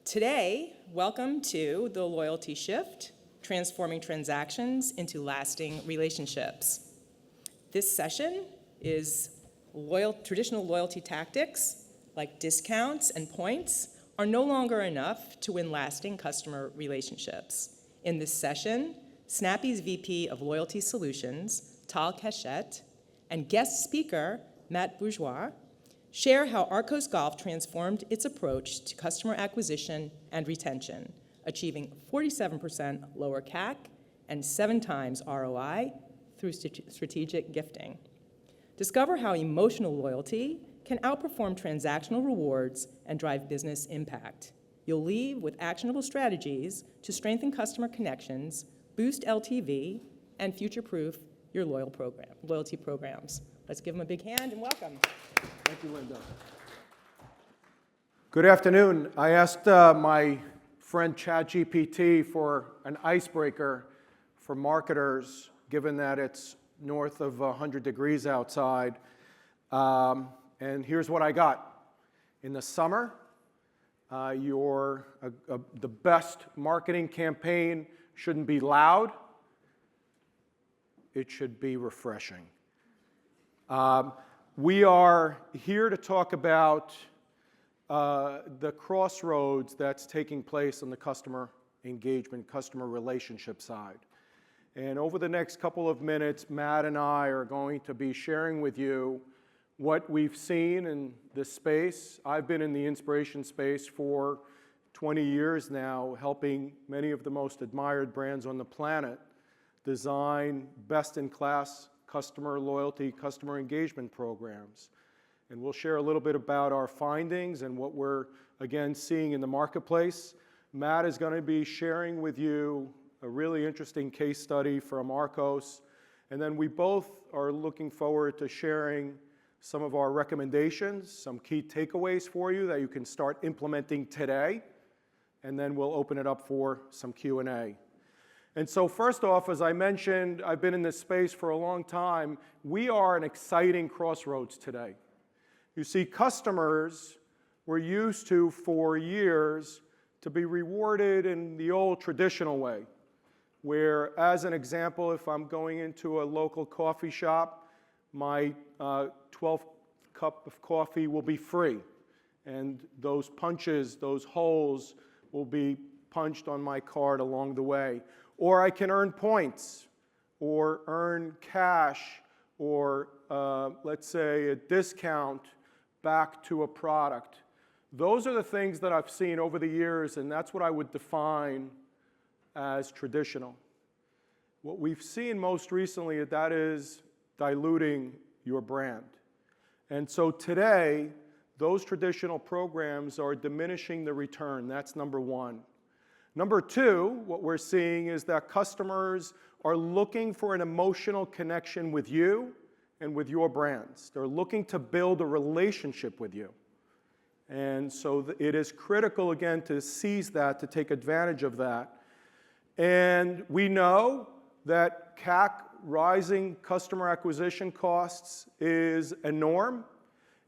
Today, welcome to the Loyalty Shift, transforming transactions into lasting relationships. This session is traditional loyalty tactics, like discounts and points, are no longer enough to win lasting customer relationships. In this session, Snappy's VP of Loyalty Solutions, Tal Keshet, and guest speaker, Matt Bourgeois, share how Arcos Golf transformed its approach to customer acquisition and retention, achieving 47% lower CAC and 7 times ROI through strategic gifting. Discover how emotional loyalty can outperform transactional rewards and drive business impact. You'll leave with actionable strategies to strengthen customer connections, boost LTV, and future-proof your loyalty programs. Let's give them a big hand and welcome. Thank you, Linda. Good afternoon. I asked my friend ChatGPT for an icebreaker for marketers, given that it's north of 100 degrees outside. And here's what I got. In the summer, the best marketing campaign shouldn't be loud. It should be refreshing. We are here to talk about the crossroads that's taking place on the customer engagement, customer relationship side. And over the next couple of minutes, Matt and I are going to be sharing with you what we've seen in this space. I've been in the inspiration space for 20 years now, helping many of the most admired brands on the planet design best-in-class customer loyalty, customer engagement programs. And we'll share a little bit about our findings and what we're, again, seeing in the marketplace. Matt is going to be sharing with you a really interesting case study from Arcos. And then we both are looking forward to sharing some of our recommendations, some key takeaways for you that you can start implementing today. And then we'll open it up for some Q&A. And so first off, as I mentioned, I've been in this space for a long time. We are an exciting crossroads today. You see, customers were used to, for years, to be rewarded in the old traditional way, where, as an example, if I'm going into a local coffee shop, my 12th cup of coffee will be free. And those punches, those holes will be punched on my card along the way. Or I can earn points, or earn cash, or let's say a discount back to a product. Those are the things that I've seen over the years, and that's what I would define as traditional. What we've seen most recently, that is diluting your brand. And so today, those traditional programs are diminishing the return. That's number one. Number two, what we're seeing is that customers are looking for an emotional connection with you and with your brands. They're looking to build a relationship with you. And so it is critical, again, to seize that, to take advantage of that. And we know that CAC, rising customer acquisition costs, is a norm.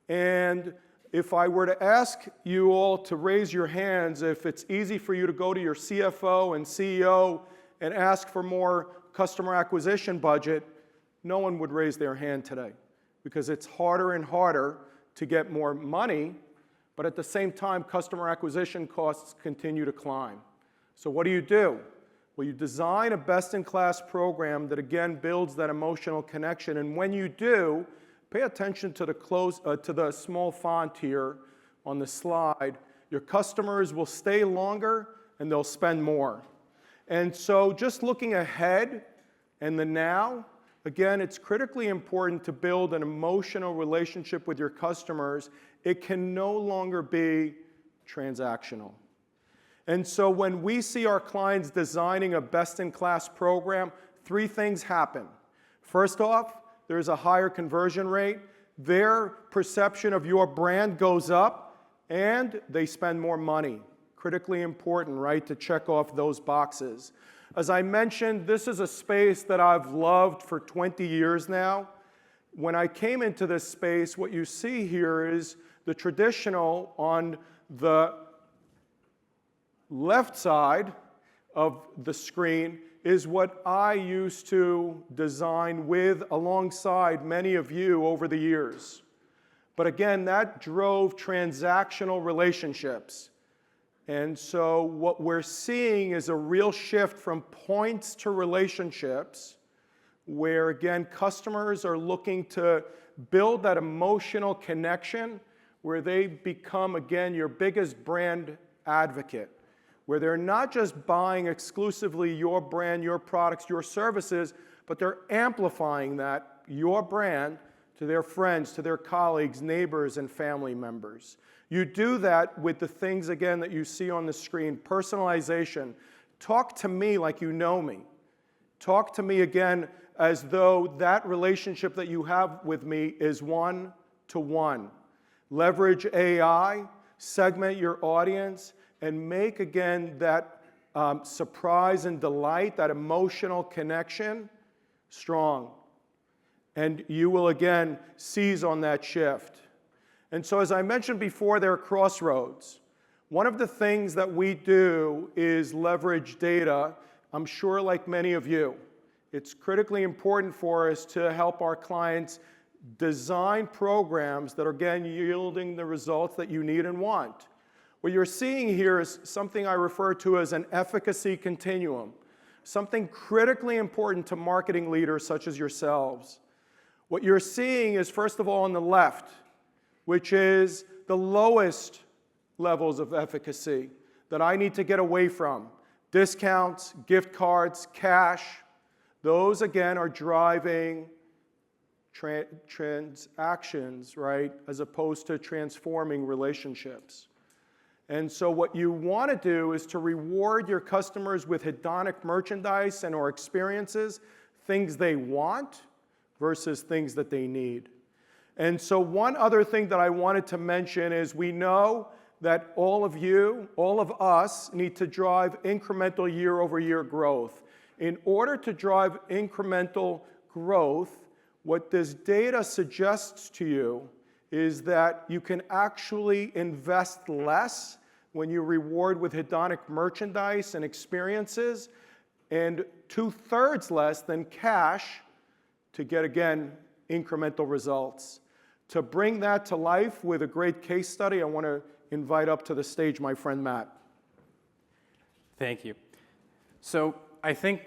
And if I were to ask you all to raise your hands if it's easy for you to go to your CFO and CEO and ask for more customer acquisition budget, no one would raise their hand today, because it's harder and harder to get more money, but at the same time, customer acquisition costs continue to climb. So what do? Well, you design a best-in-class program that, again, builds that emotional connection, and when you do, pay attention to the small font here on the slide. Your customers will stay longer and they'll spend more. And so just looking ahead and the now, again, it's critically important to build an emotional relationship with your customers. It can no longer be transactional. And so when we see our clients designing a best-in-class program, 3 things happen. First off, there's a higher conversion rate. Their perception of your brand goes up, and they spend more money. Critically important, right, to check off those boxes. As I mentioned, this is a space that I've loved for 20 years now. When I came into this space, what you see here is the traditional on the left side of the screen is what I used to design with alongside many of you over the years. But again, that drove transactional relationships. And so what we're seeing is a real shift from points to relationships, where again, customers are looking to build that emotional connection where they become, again, your biggest brand advocate, where they're not just buying exclusively your brand, your products, your services, but they're amplifying that, your brand, to their friends, to their colleagues, neighbors, and family members. You do that with the things, again, that you see on the screen. Personalization. Talk to me like you know me. Talk to me, again, as though that relationship that you have with me is one-to-one. Leverage AI, segment your audience, and make, again, that surprise and delight, that emotional connection, strong. And you will, again, seize on that shift. And so, as I mentioned before, there are crossroads. One of the things that we do is leverage data. I'm sure, like many of you, it's critically important for us to help our clients design programs that are, again, yielding the results that you need and want. What you're seeing here is something I refer to as an efficacy continuum, something critically important to marketing leaders such as yourselves. What you're seeing is, first of all, on the left, which is the lowest levels of efficacy that I need to get away from. Discounts, gift cards, cash, those, again, are driving transactions, right, as opposed to transforming relationships. And so what you want to do is to reward your customers with hedonic merchandise and or experiences, things they want versus things that they need. And so one other thing that I wanted to mention is we know that all of you, all of us, need to drive incremental year-over-year growth. In order to drive incremental growth, what this data suggests to you is that you can actually invest less when you reward with hedonic merchandise and experiences, and 2/3 less than cash to get, again, incremental results. To bring that to life with a great case study, I want to invite up to the stage my friend Matt. Thank you. So I think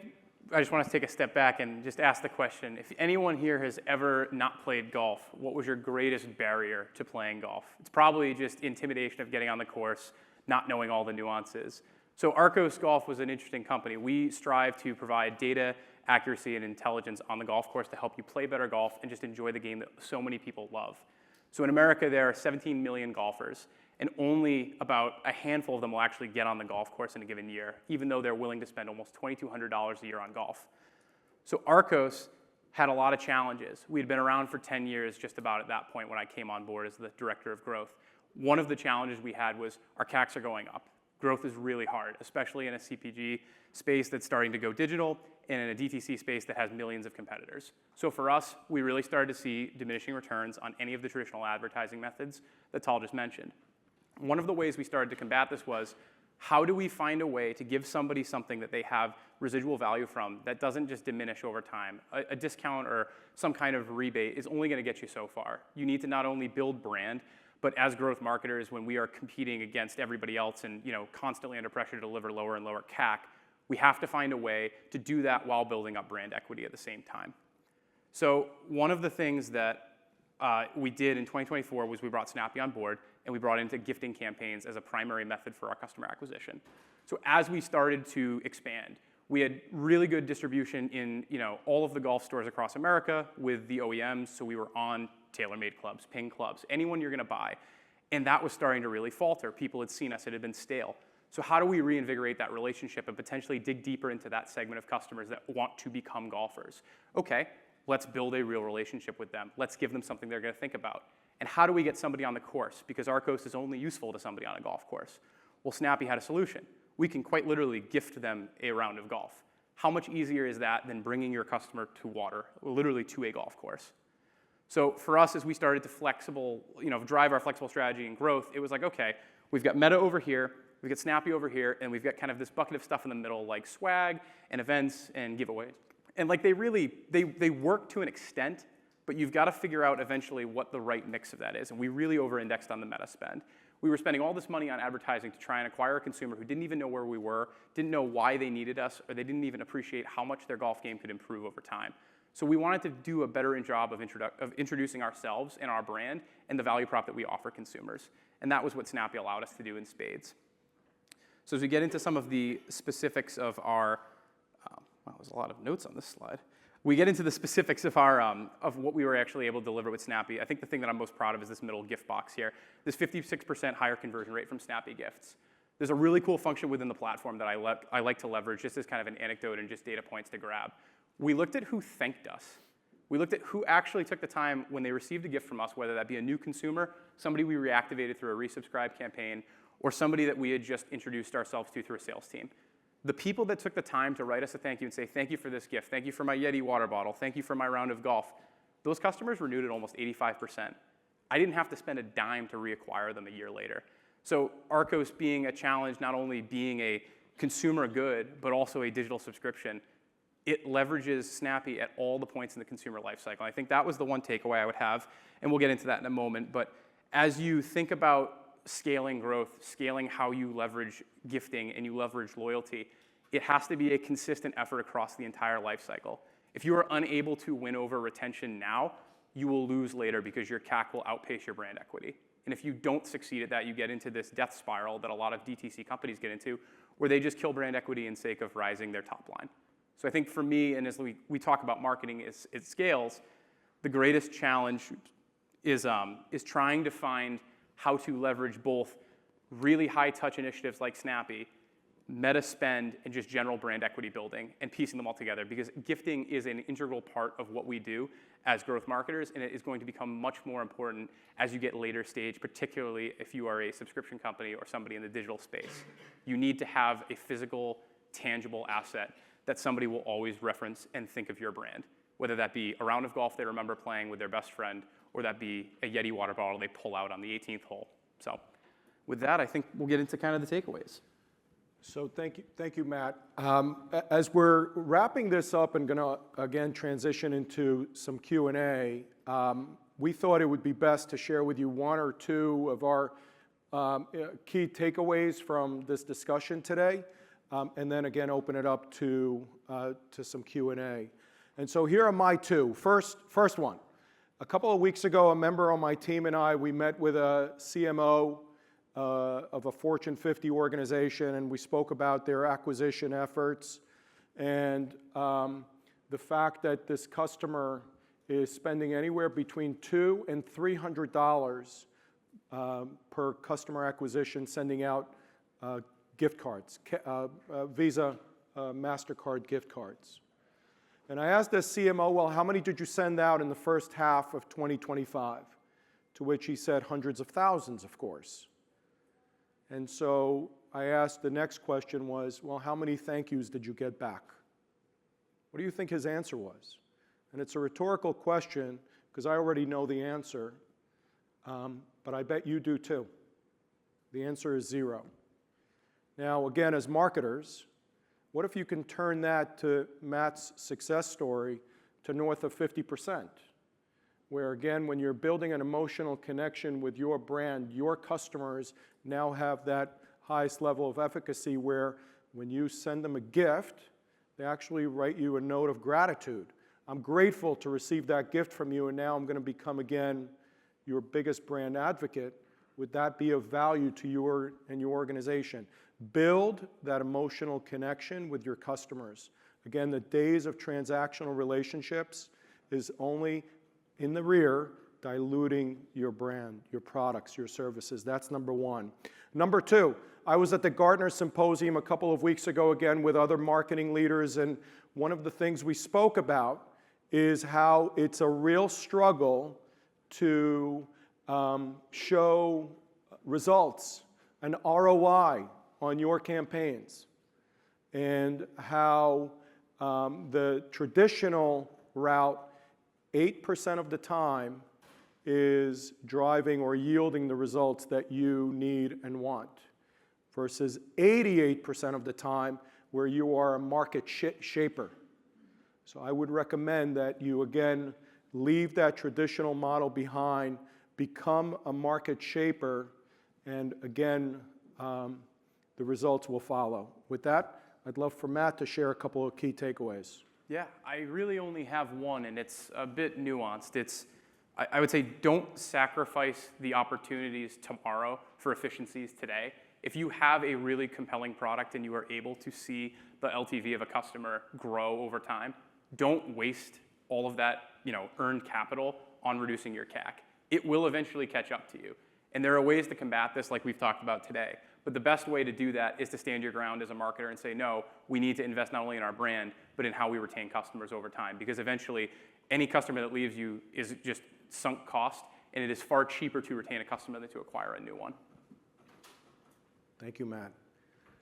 I just want to take a step back and just ask the question, if anyone here has ever not played golf, what was your greatest barrier to playing golf? It's probably just intimidation of getting on the course, not knowing all the nuances. So Arcos Golf was an interesting company. We strive to provide data, accuracy, and intelligence on the golf course to help you play better golf and just enjoy the game that so many people love. So in America, there are 17 million golfers, and only about a handful of them will actually get on the golf course in a given year, even though they're willing to spend almost $2,200 a year on golf. So Arcos had a lot of challenges. We had been around for 10 years just about at that point when I came on board as the director of growth. One of the challenges we had was our CACs are going up. Growth is really hard, especially in a CPG space that's starting to go digital and in a DTC space that has millions of competitors. So for us, we really started to see diminishing returns on any of the traditional advertising methods that Tal just mentioned. One of the ways we started to combat this was, how do we find a way to give somebody something that they have residual value from that doesn't just diminish over time? A discount or some kind of rebate is only going to get you so far. You need to not only build brand, but as growth marketers, when we are competing against everybody else and constantly under pressure to deliver lower and lower CAC, we have to find a way to do that while building up brand equity at the same time. So one of the things that we did in 2024 was we brought Snappy on board, and we brought into gifting campaigns as a primary method for our customer acquisition. So as we started to expand, we had really good distribution in all of the golf stores across America with the OEMs, so we were on TaylorMade clubs, Ping clubs, anyone you're going to buy. And that was starting to really falter. People had seen us, it had been stale. So how do we reinvigorate that relationship and potentially dig deeper into that segment of customers that want to become golfers? Okay, let's build a real relationship with them. Let's give them something they're going to think about. And how do we get somebody on the course? Because Arcos is only useful to somebody on a golf course. Well, Snappy had a solution. We can quite literally gift them a round of golf. How much easier is that than bringing your customer to water, literally to a golf course? So for us, as we started to drive our flexible strategy and growth, it was like, okay, we've got Meta over here, We've got Snappy over here, and we've got kind of this bucket of stuff in the middle, like swag and events and giveaways. And like they work to an extent, but you've got to figure out eventually what the right mix of that is. And we really over-indexed on the meta spend. We were spending all this money on advertising to try and acquire a consumer who didn't even know where we were, didn't know why they needed us, or they didn't even appreciate how much their golf game could improve over time. So we wanted to do a better job of introducing ourselves and our brand and the value prop that we offer consumers. And that was what Snappy allowed us to do in spades. So as we get into some of the specifics of our, wow, there's a lot of notes on this slide. We get into the specifics of our of what we were actually able to deliver with Snappy. I think the thing that I'm most proud of is this middle gift box here. This 56% higher conversion rate from Snappy gifts. There's a really cool function within the platform that I like to leverage just as kind of an anecdote and just data points to grab. We looked at who thanked us. We looked at who actually took the time when they received a gift from us, whether that be a new consumer, somebody we reactivated through a resubscribe campaign, or somebody that we had just introduced ourselves to through a sales team. The people that took the time to write us a thank you and say, thank you for this gift, thank you for my Yeti water bottle, thank you for my round of golf, those customers renewed at almost 85%. I didn't have to spend a dime to reacquire them a year later. So Arcos being a challenge, not only being a consumer good, but also a digital subscription, it leverages Snappy at all the points in the consumer lifecycle. I think that was the one takeaway I would have, and we'll get into that in a moment. But as you think about scaling growth, scaling how you leverage gifting and you leverage loyalty, it has to be a consistent effort across the entire life cycle. If you are unable to win over retention now, you will lose later because your CAC will outpace your brand equity. And if you don't succeed at that, you get into this death spiral that a lot of DTC companies get into, where they just kill brand equity in sake of rising their top line. So I think for me, and as we talk about marketing as it scales, the greatest challenge is trying to find how to leverage both really high-touch initiatives like Snappy, meta spend, and just general brand equity building, and piecing them all together, because gifting is an integral part of what we do as growth marketers, and it is going to become much more important as you get later stage, particularly if you are a subscription company or somebody in the digital space. You need to have a physical, tangible asset that somebody will always reference and think of your brand, whether that be a round of golf they remember playing with their best friend, or that be a Yeti water bottle they pull out on the 18th hole. So with that, I think we'll get into kind of the takeaways. So thank you, Matt. As we're wrapping this up and gonna, again, transition into some Q&A, we thought it would be best to share with you one or two of our key takeaways from this discussion today, and then again, open it up to some Q&A. And so here are my two. First one. A couple of weeks ago, a member on my team and I, we met with a CMO of a Fortune 50 organization, and we spoke about their acquisition efforts and the fact that this customer is spending anywhere between $200 and $300 per customer acquisition, sending out gift cards, Visa, MasterCard gift cards. And I asked this CMO, well, how many did you send out in the first half of 2025? To which he said hundreds of thousands, of course. And so I asked, the next question was, well, how many thank yous did you get back? What do you think his answer was? And it's a rhetorical question, because I already know the answer, but I bet you do too. The answer is 0. Now, again, as marketers, what if you can turn that to Matt's success story to north of 50%? Where again, when you're building an emotional connection with your brand, your customers now have that highest level of efficacy where when you send them a gift, they actually write you a note of gratitude. I'm grateful to receive that gift from you, and now I'm going to become again your biggest brand advocate. Would that be of value to you and your organization? Build that emotional connection with your customers. Again, the days of transactional relationships is only in the rear diluting your brand, your products, your services. That's number one. Number two, I was at the Gartner Symposium a couple of weeks ago again with other marketing leaders, and one of the things we spoke about is how it's a real struggle to show results, an ROI on your campaigns, and how the traditional route 8% of the time is driving or yielding the results that you need and want. versus 88% of the time where you are a market shaper. So I would recommend that you, again, leave that traditional model behind, become a market shaper, and again, the results will follow. With that, I'd love for Matt to share a couple of key takeaways. Yeah, I really only have one, and it's a bit nuanced. I would say don't sacrifice the opportunities tomorrow for efficiencies today. If you have a really compelling product and you are able to see the LTV of a customer grow over time, don't waste all of that, earned capital on reducing your CAC. It will eventually catch up to you. And there are ways to combat this like we've talked about today. But the best way to do that is to stand your ground as a marketer and say, no, we need to invest not only in our brand, but in how we retain customers over time. Because eventually, any customer that leaves you is just sunk cost, and it is far cheaper to retain a customer than to acquire a new one. Thank you, Matt.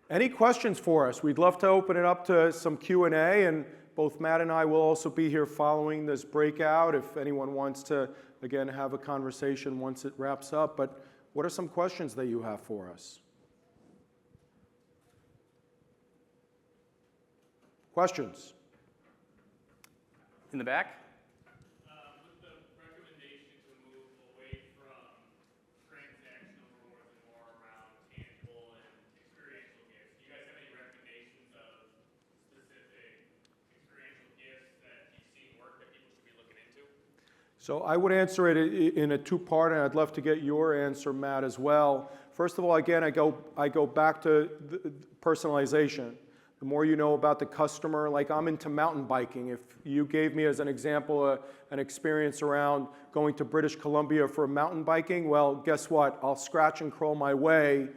Any questions for us? We'd love to open it up to some Q&A, and both Matt and I will also be here following this breakout if anyone wants to, again, have a conversation once it wraps up. But what are some questions that you have for us? Questions? In the back? With the recommendation to move away from transactional rewards and more around tangible and experiential gifts, do you guys have any recommendations of specific experiential gifts that you've seen work that people should be looking into? So I would answer it in a two-part, and I'd love to get your answer, Matt, as well. First of all, again, I go back to personalization. The more you know about the customer, like I'm into mountain biking. If you gave me as an example an experience around going to British Columbia for mountain biking, well, guess what? I'll scratch and crawl my way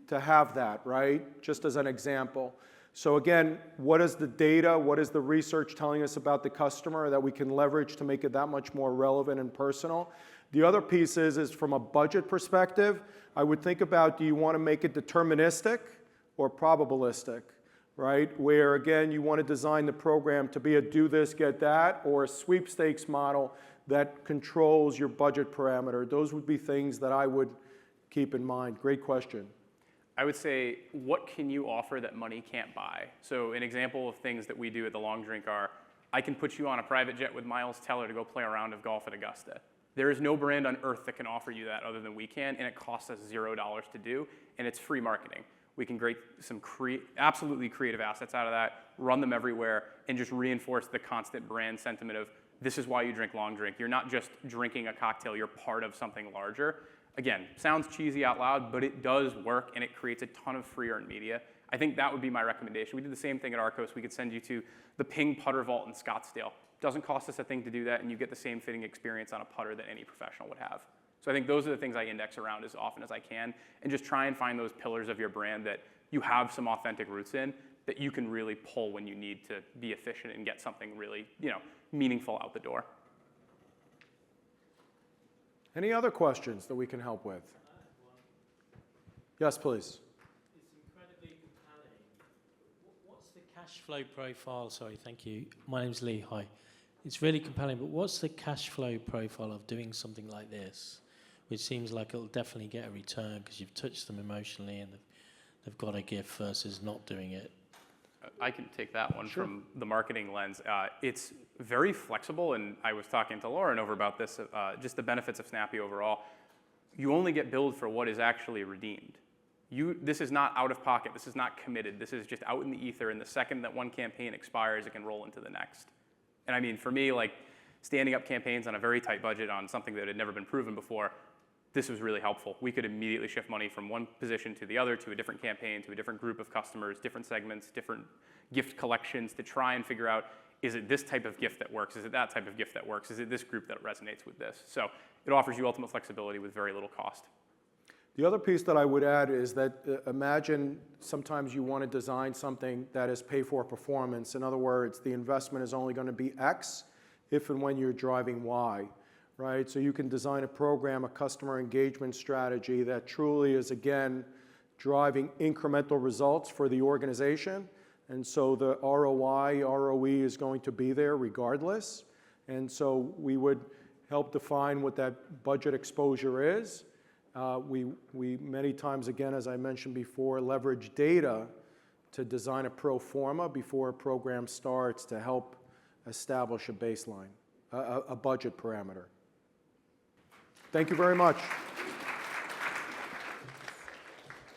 to have that, right? Just as an example. So again, what is the data, what is the research telling us about the customer that we can leverage to make it that much more relevant and personal? The other piece is from a budget perspective, I would think about, do you want to make it deterministic or probabilistic? Right? Where, again, you want to design the program to be a do this, get that, or a sweepstakes model that controls your budget parameter. Those would be things that I would keep in mind. Great question. I would say, what can you offer that money can't buy? So an example of things that we do at the Long Drink are, I can put you on a private jet with Miles Teller to go play a round of golf at Augusta. There is no brand on earth that can offer you that other than we can, and it costs us $0 to do, and it's free marketing. We can create some absolutely creative assets out of that, run them everywhere, and just reinforce the constant brand sentiment of this is why you drink Long Drink. You're not just drinking a cocktail, you're part of something larger. Again, sounds cheesy out loud, but it does work, and it creates a ton of free earned media. I think that would be my recommendation. We did the same thing at Arcos. We could send you to the Ping Putter Vault in Scottsdale. Doesn't cost us a thing to do that, and you get the same fitting experience on a putter that any professional would have. So I think those are the things I index around as often as I can, and just try and find those pillars of your brand that you have some authentic roots in that you can really pull when you need to be efficient and get something really, meaningful out the door. Any other questions that we can help with? Yes, please. It's incredibly compelling. What's the cash flow profile? Sorry, thank you. My name's Lee. Hi. It's really compelling, but what's the cash flow profile of doing something like this, which seems like it'll definitely get a return because you've touched them emotionally and they've got a gift versus not doing it? I can take that one Sure. from the marketing lens. It's very flexible, and I was talking to Lauren over about this, just the benefits of Snappy overall. You only get billed for what is actually redeemed. This is not out of pocket. This is not committed. This is just out in the ether, and the second that one campaign expires, it can roll into the next. And I mean, for me, like standing up campaigns on a very tight budget on something that had never been proven before, this was really helpful. We could immediately shift money from one position to the other, to a different campaign, to a different group of customers, different segments, different gift collections to try and figure out, is it this type of gift that works? Is it that type of gift that works? Is it this group that resonates with this? So it offers you ultimate flexibility with very little cost. The other piece that I would add is that imagine sometimes you want to design something that is pay for performance. In other words, the investment is only going to be X if and when you're driving Y, right? So you can design a program, a customer engagement strategy that truly is, again, driving incremental results for the organization. And so the ROI, ROE is going to be there regardless. And so we would help define what that budget exposure is. We many times, again, as I mentioned before, leverage data to design a pro forma before a program starts to help establish a baseline, a budget parameter. Thank you very much.